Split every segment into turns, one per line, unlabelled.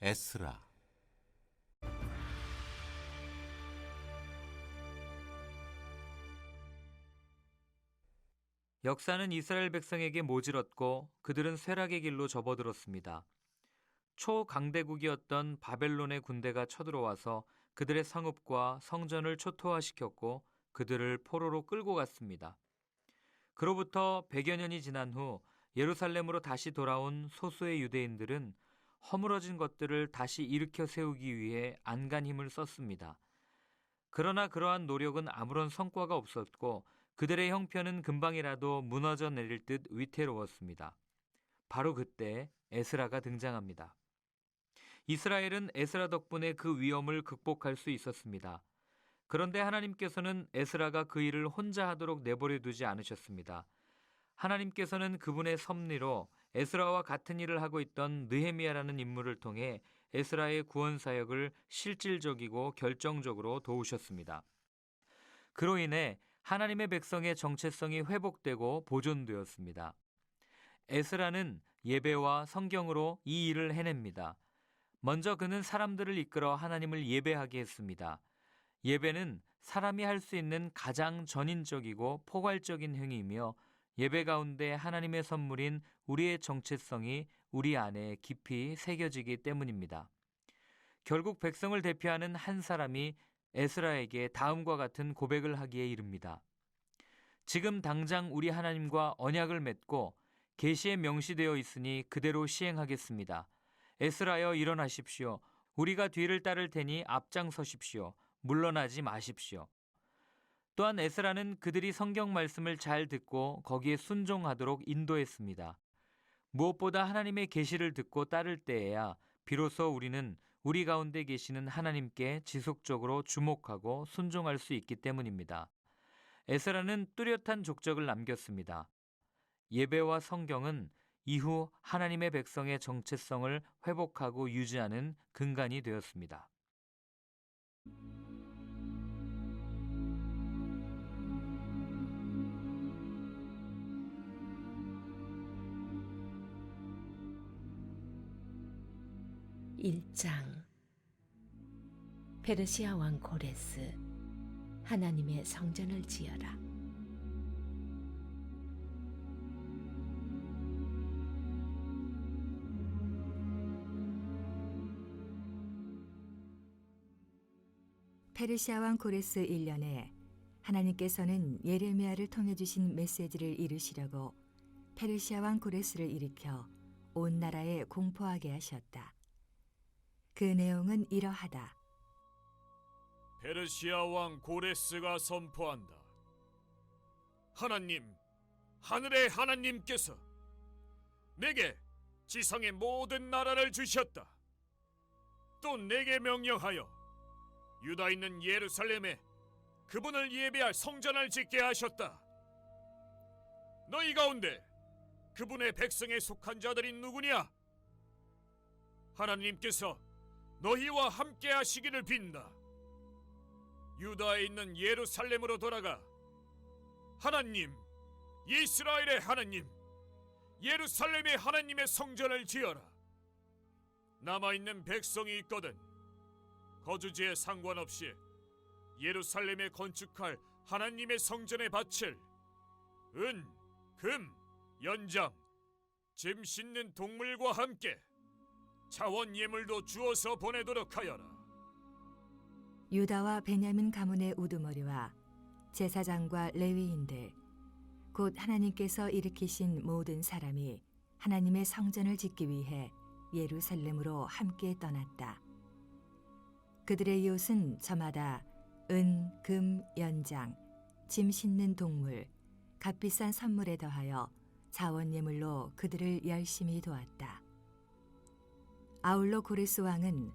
에스라.
역사는 이스라엘 백성에게 모질었고 그들은 쇠락의 길로 접어들었습니다. 초강대국이었던 바벨론의 군대가 쳐들어와서 그들의 성읍과 성전을 초토화시켰고 그들을 포로로 끌고 갔습니다. 그로부터 100여 년이 지난 후 예루살렘으로 다시 돌아온 소수의 유대인들은 허물어진 것들을 다시 일으켜 세우기 위해 안간 힘을 썼습니다. 그러나 그러한 노력은 아무런 성과가 없었고 그들의 형편은 금방이라도 무너져 내릴 듯 위태로웠습니다. 바로 그때 에스라가 등장합니다. 이스라엘은 에스라 덕분에 그 위험을 극복할 수 있었습니다. 그런데 하나님께서는 에스라가 그 일을 혼자 하도록 내버려 두지 않으셨습니다. 하나님께서는 그분의 섭리로 에스라와 같은 일을 하고 있던 느헤미야라는 인물을 통해 에스라의 구원 사역을 실질적이고 결정적으로 도우셨습니다. 그로 인해 하나님의 백성의 정체성이 회복되고 보존되었습니다. 에스라는 예배와 성경으로 이 일을 해냅니다. 먼저 그는 사람들을 이끌어 하나님을 예배하게 했습니다. 예배는 사람이 할 수 있는 가장 전인적이고 포괄적인 행위이며 예배 가운데 하나님의 선물인 우리의 정체성이 우리 안에 깊이 새겨지기 때문입니다. 결국 백성을 대표하는 한 사람이 에스라에게 다음과 같은 고백을 하기에 이릅니다. 지금 당장 우리 하나님과 언약을 맺고 계시에 명시되어 있으니 그대로 시행하겠습니다. 에스라여 일어나십시오. 우리가 뒤를 따를 테니 앞장서십시오. 물러나지 마십시오. 또한 에스라는 그들이 성경 말씀을 잘 듣고 거기에 순종하도록 인도했습니다. 무엇보다 하나님의 계시를 듣고 따를 때에야 비로소 우리는 우리 가운데 계시는 하나님께 지속적으로 주목하고 순종할 수 있기 때문입니다. 에스라는 뚜렷한 족적을 남겼습니다. 예배와 성경은 이후 하나님의 백성의 정체성을 회복하고 유지하는 근간이 되었습니다.
(1장) 페르시아 왕 고레스, 하나님의 성전을 지어라. 페르시아 왕 고레스 1년에 하나님께서는 예레미야를 통해 주신 메시지를 이루시려고 페르시아 왕 고레스를 일으켜 온 나라에 공포하게 하셨다. 그 내용은 이러하다.
페르시아 왕 고레스가 선포한다. 하나님, 하늘의 하나님께서 내게 지성의 모든 나라를 주셨다. 또 내게 명령하여 유다 있는 예루살렘에 그분을 예배할 성전을 짓게 하셨다. 너희 가운데 그분의 백성에 속한 자들이 누구냐? 하나님께서 너희와 함께 하시기를 빈다. 유다에 있는 예루살렘으로 돌아가 하나님, 이스라엘의 하나님, 예루살렘의 하나님의 성전을 지어라. 남아있는 백성이 있거든 거주지에 상관없이 예루살렘에 건축할 하나님의 성전에 바칠 은, 금, 연장, 짐 싣는 동물과 함께 자원 예물도 주어서 보내도록 하여라.
유다와 베냐민 가문의 우두머리와 제사장과 레위인들, 곧 하나님께서 일으키신 모든 사람이 하나님의 성전을 짓기 위해 예루살렘으로 함께 떠났다. 그들의 이웃은 저마다 은, 금, 연장, 짐 싣는 동물, 값비싼 선물에 더하여 자원 예물로 그들을 열심히 도왔다. 아울러 고레스 왕은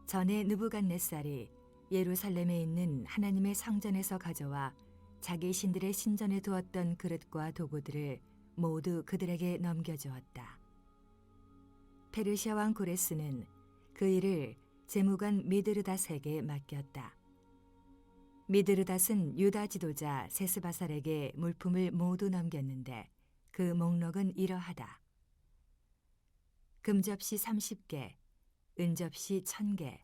전에 느부갓네살이 예루살렘에 있는 하나님의 성전에서 가져와 자기 신들의 신전에 두었던 그릇과 도구들을 모두 그들에게 넘겨주었다. 페르시아 왕 고레스는 그 일을 재무관 미드르닷에게 맡겼다. 미드르닷은 유다 지도자 세스바살에게 물품을 모두 넘겼는데 그 목록은 이러하다. 금접시 30개, 은접시 1000개,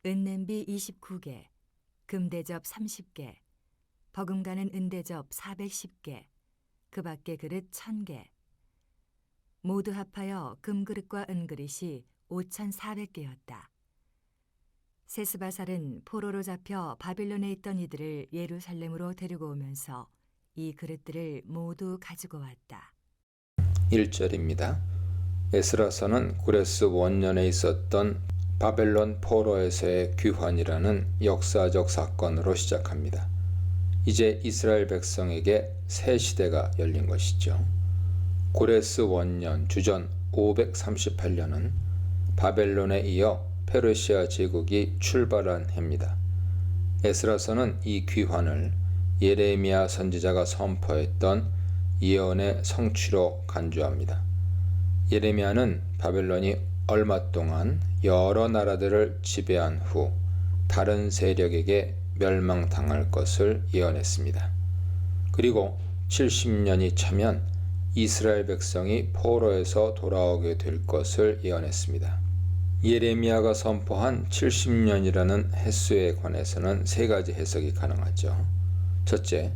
은냄비 29개, 금대접 30개, 버금가는 은대접 410개, 그 밖에 그릇 1000개, 모두 합하여 금그릇과 은그릇이 5400개였다. 세스바살은 포로로 잡혀 바빌론에 있던 이들을 예루살렘으로 데리고 오면서 이 그릇들을 모두 가지고 왔다.
1절입니다. 에스라서는 고레스 원년에 있었던 바벨론 포로에서의 귀환이라는 역사적 사건으로 시작합니다. 이제 이스라엘 백성에게 새 시대가 열린 것이죠. 고레스 원년 주전 538년은 바벨론에 이어 페르시아 제국이 출발한 해입니다. 에스라서는 이 귀환을 예레미야 선지자가 선포했던 예언의 성취로 간주합니다. 예레미야는 바벨론이 얼마 동안 여러 나라들을 지배한 후 다른 세력에게 멸망당할 것을 예언했습니다. 그리고 70년이 차면 이스라엘 백성이 포로에서 돌아오게 될 것을 예언했습니다. 예레미야가 선포한 70년이라는 횟수에 관해서는 세 가지 해석이 가능하죠. 첫째,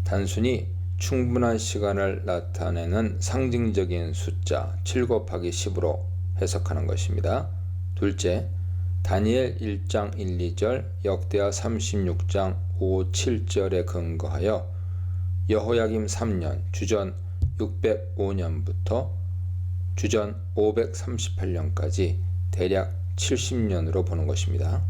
단순히 충분한 시간을 나타내는 상징적인 숫자 7 곱하기 10으로 해석하는 것입니다. 둘째, 다니엘 1장 1, 2절, 역대하 36장 5, 7절에 근거하여 여호야김 3년 주전 605년부터 주전 538년까지 대략 70년으로 보는 것입니다.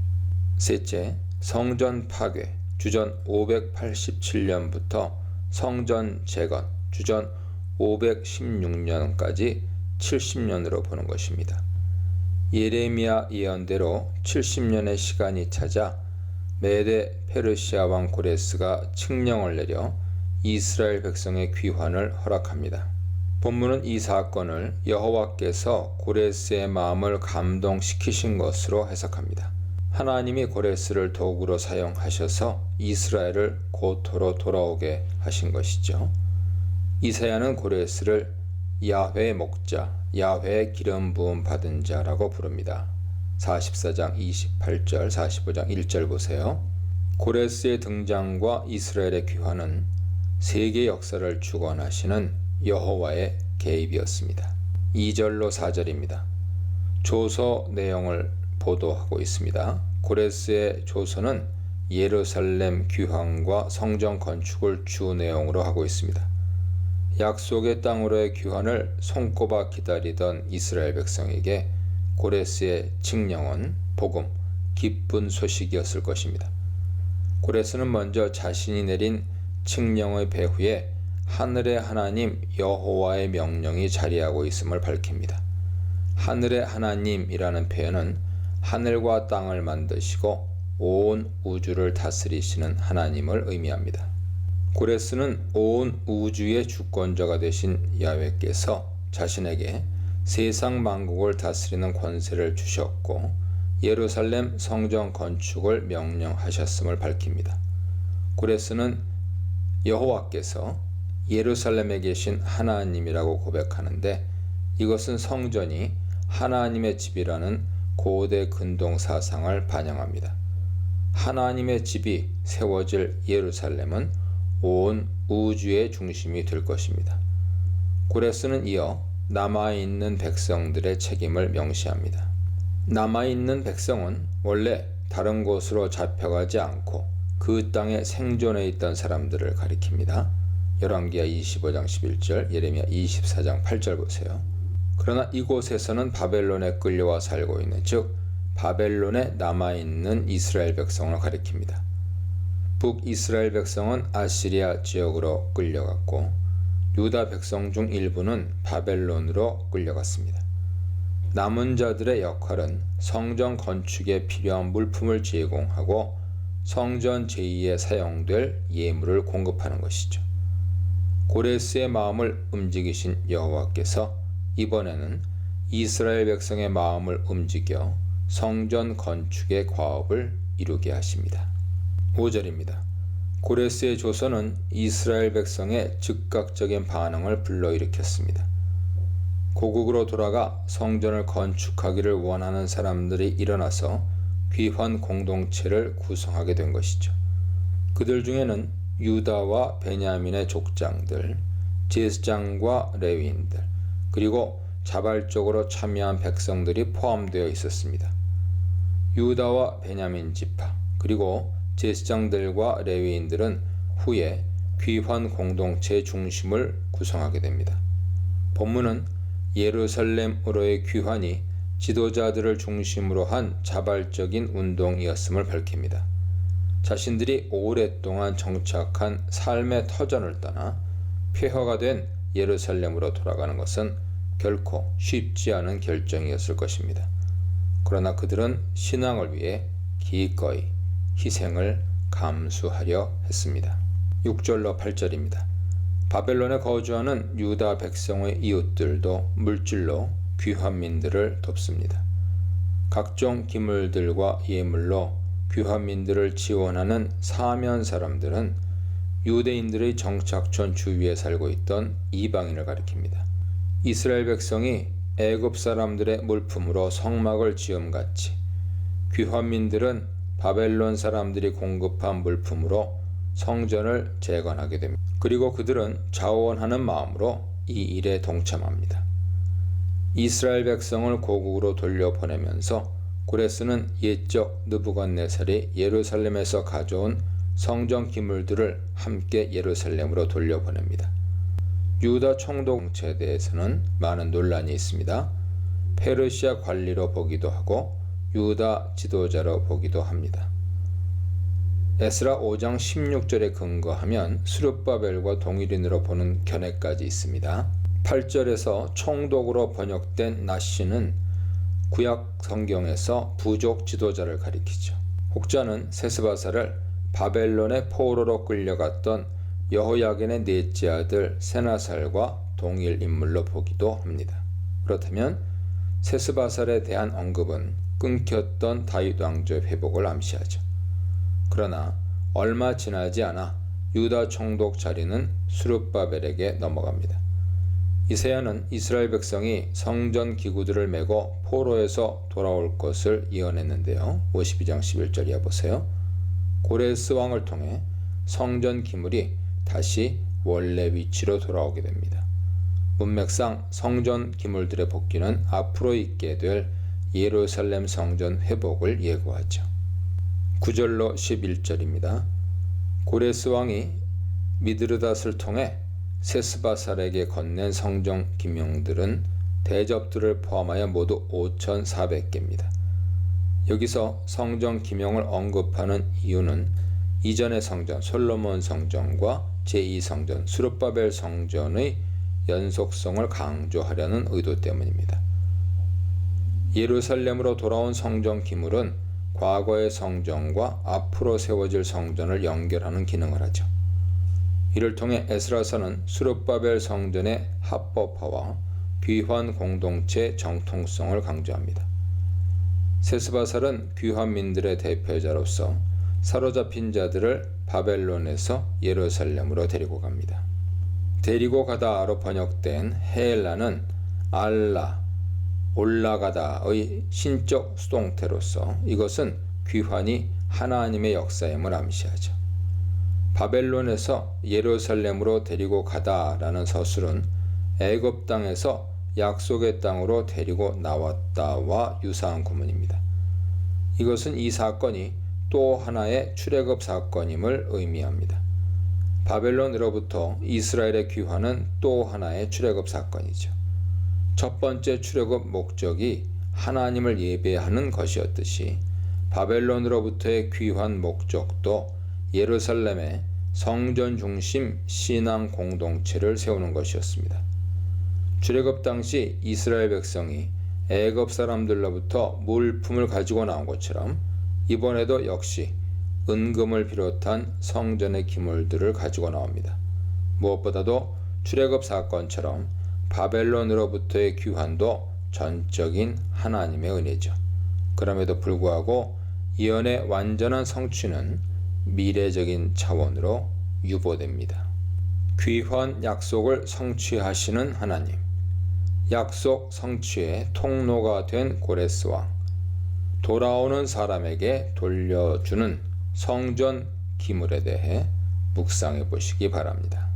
셋째, 성전 파괴 주전 587년부터 성전 재건 주전 516년까지 70년으로 보는 것입니다. 예레미야 예언대로 70년의 시간이 차자 메데 페르시아 왕 고레스가 칙령을 내려 이스라엘 백성의 귀환을 허락합니다. 본문은 이 사건을 여호와께서 고레스의 마음을 감동시키신 것으로 해석합니다. 하나님이 고레스를 도구로 사용하셔서 이스라엘을 고토로 돌아오게 하신 것이죠. 이사야는 고레스를 야훼의 목자, 야훼의 기름 부음 받은 자라고 부릅니다. 44장 28절, 45장 1절 보세요. 고레스의 등장과 이스라엘의 귀환은 세계 역사를 주관하시는 여호와의 개입이었습니다. 2절로 4절입니다. 조서 내용을 보도하고 있습니다. 고레스의 조서는 예루살렘 귀환과 성전 건축을 주 내용으로 하고 있습니다. 약속의 땅으로의 귀환을 손꼽아 기다리던 이스라엘 백성에게 고레스의 칙령은 복음, 기쁜 소식이었을 것입니다. 고레스는 먼저 자신이 내린 칙령의 배후에 하늘의 하나님 여호와의 명령이 자리하고 있음을 밝힙니다. 하늘의 하나님이라는 표현은 하늘과 땅을 만드시고 온 우주를 다스리시는 하나님을 의미합니다. 고레스는 온 우주의 주권자가 되신 야훼께서 자신에게 세상 만국을 다스리는 권세를 주셨고 예루살렘 성전 건축을 명령하셨음을 밝힙니다. 고레스는 여호와께서 예루살렘에 계신 하나님이라고 고백하는데 이것은 성전이 하나님의 집이라는 고대 근동 사상을 반영합니다. 하나님의 집이 세워질 예루살렘은 온 우주의 중심이 될 것입니다. 고레스는 이어 남아있는 백성들의 책임을 명시합니다. 남아있는 백성은 원래 다른 곳으로 잡혀가지 않고 그 땅에 생존해 있던 사람들을 가리킵니다. 열왕기하 25장 11절, 예레미야 24장 8절 보세요. 그러나 이곳에서는 바벨론에 끌려와 살고 있는, 즉 바벨론에 남아있는 이스라엘 백성을 가리킵니다. 북이스라엘 백성은 아시리아 지역으로 끌려갔고 유다 백성 중 일부는 바벨론으로 끌려갔습니다. 남은 자들의 역할은 성전 건축에 필요한 물품을 제공하고 성전 제의에 사용될 예물을 공급하는 것이죠. 고레스의 마음을 움직이신 여호와께서 이번에는 이스라엘 백성의 마음을 움직여 성전 건축의 과업을 이루게 하십니다. 5절입니다. 고레스의 조서는 이스라엘 백성의 즉각적인 반응을 불러일으켰습니다. 고국으로 돌아가 성전을 건축하기를 원하는 사람들이 일어나서 귀환 공동체를 구성하게 된 것이죠. 그들 중에는 유다와 베냐민의 족장들, 제사장과 레위인들, 그리고 자발적으로 참여한 백성들이 포함되어 있었습니다. 유다와 베냐민 지파, 그리고 제사장들과 레위인들은 후에 귀환 공동체의 중심을 구성하게 됩니다. 본문은 예루살렘으로의 귀환이 지도자들을 중심으로 한 자발적인 운동이었음을 밝힙니다. 자신들이 오랫동안 정착한 삶의 터전을 떠나 폐허가 된 예루살렘으로 돌아가는 것은 결코 쉽지 않은 결정이었을 것입니다. 그러나 그들은 신앙을 위해 기꺼이 희생을 감수하려 했습니다. 6절로 8절입니다. 바벨론에 거주하는 유다 백성의 이웃들도 물질로 귀환민들을 돕습니다. 각종 기물들과 예물로 귀환민들을 지원하는 사면 사람들은 유대인들의 정착촌 주위에 살고 있던 이방인을 가리킵니다. 이스라엘 백성이 애굽 사람들의 물품으로 성막을 지음같이 귀환민들은 바벨론 사람들이 공급한 물품으로 성전을 재건하게 됩니다. 그리고 그들은 자원하는 마음으로 이 일에 동참합니다. 이스라엘 백성을 고국으로 돌려보내면서 고레스는 옛적 느부갓네살이 예루살렘에서 가져온 성전 기물들을 함께 예루살렘으로 돌려보냅니다. 유다 총독체에 대해서는 많은 논란이 있습니다. 페르시아 관리로 보기도 하고 유다 지도자로 보기도 합니다. 에스라 5장 16절에 근거하면 스룹바벨과 동일인으로 보는 견해까지 있습니다. 8절에서 총독으로 번역된 나시는 구약 성경에서 부족 지도자를 가리키죠. 혹자는 세스바사를 바벨론의 포로로 끌려갔던 여호야긴의 넷째 아들 세나살과 동일 인물로 보기도 합니다. 그렇다면 세스바살에 대한 언급은 끊겼던 다윗 왕조의 회복을 암시하죠. 그러나 얼마 지나지 않아 유다 총독 자리는 스룹바벨에게 넘어갑니다. 이사야는 이스라엘 백성이 성전 기구들을 메고 포로에서 돌아올 것을 예언했는데요. 52장 11절 이하 보세요. 고레스 왕을 통해 성전 기물이 다시 원래 위치로 돌아오게 됩니다. 문맥상 성전 기물들의 복귀는 앞으로 있게 될 예루살렘 성전 회복을 예고하죠. 9절로 11절입니다. 고레스 왕이 미드르닷을 통해 세스바살에게 건넨 성전 기명들은 대접들을 포함하여 모두 5,400개입니다. 여기서 성전 기명을 언급하는 이유는 이전의 성전 솔로몬 성전과 제2성전 스룹바벨 성전의 연속성을 강조하려는 의도 때문입니다. 예루살렘으로 돌아온 성전 기물은 과거의 성전과 앞으로 세워질 성전을 연결하는 기능을 하죠. 이를 통해 에스라서는 스룹바벨 성전의 합법화와 귀환 공동체 정통성을 강조합니다. 세스바살은 귀환민들의 대표자로서 사로잡힌 자들을 바벨론에서 예루살렘으로 데리고 갑니다. 데리고 가다로 번역된 헬라는 알라, 올라가다의 신적 수동태로서 이것은 귀환이 하나님의 역사임을 암시하죠. 바벨론에서 예루살렘으로 데리고 가다라는 서술은 애굽 땅에서 약속의 땅으로 데리고 나왔다와 유사한 구문입니다. 이것은 이 사건이 또 하나의 출애굽 사건임을 의미합니다. 바벨론으로부터 이스라엘의 귀환은 또 하나의 출애굽 사건이죠. 첫 번째 출애굽 목적이 하나님을 예배하는 것이었듯이 바벨론으로부터의 귀환 목적도 예루살렘의 성전 중심 신앙 공동체를 세우는 것이었습니다. 출애굽 당시 이스라엘 백성이 애굽 사람들로부터 물품을 가지고 나온 것처럼 이번에도 역시 은금을 비롯한 성전의 기물들을 가지고 나옵니다. 무엇보다도 출애굽 사건처럼 바벨론으로부터의 귀환도 전적인 하나님의 은혜죠. 그럼에도 불구하고 예언의 완전한 성취는 미래적인 차원으로 유보됩니다. 귀환 약속을 성취하시는 하나님, 약속 성취의 통로가 된 고레스 왕, 돌아오는 사람에게 돌려주는 성전 기물에 대해 묵상해 보시기 바랍니다.